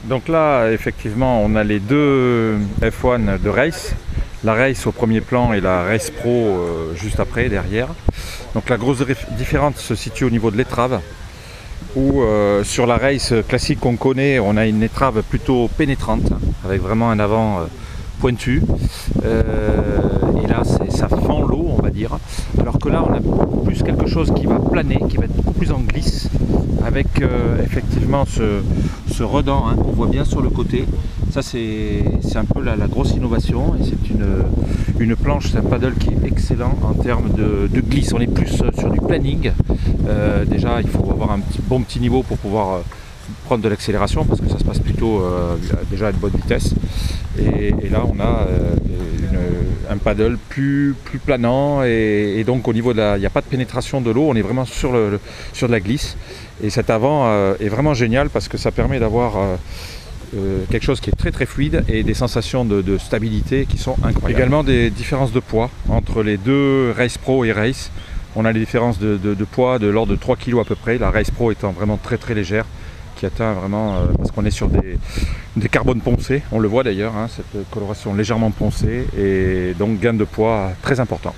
Donc là, effectivement, on a les deux F1 de race. La race au premier plan et la race pro juste après, derrière. Donc la grosse différence se situe au niveau de l'étrave, où sur la race classique qu'on connaît, on a une étrave plutôt pénétrante, avec vraiment un avant pointu. Et là, ça fend l'eau, on va dire. Alors que là, on a beaucoup plus quelque chose qui va planer, qui va être beaucoup plus en glisse, avec effectivement ce redent qu'on voit bien sur le côté. Ça, c'est un peu la grosse innovation, et c'est une planche, c'est un paddle qui est excellent en termes de glisse. On est plus sur du planning. Déjà, il faut avoir un bon petit niveau pour pouvoir prendre de l'accélération, parce que ça se passe plutôt déjà à une bonne vitesse. Et là, on a un paddle plus planant, et donc au niveau il n'y a pas de pénétration de l'eau, on est vraiment sur de la glisse. Et cet avant est vraiment génial, parce que ça permet d'avoir quelque chose qui est très fluide, et des sensations de stabilité qui sont incroyables. Également des différences de poids entre les deux Race Pro et Race. On a les différences de poids de l'ordre de 3 kg à peu près, la Race Pro étant vraiment très légère, qui atteint vraiment, parce qu'on est sur des carbones poncés, on le voit d'ailleurs, cette coloration légèrement poncée, et donc gain de poids très important.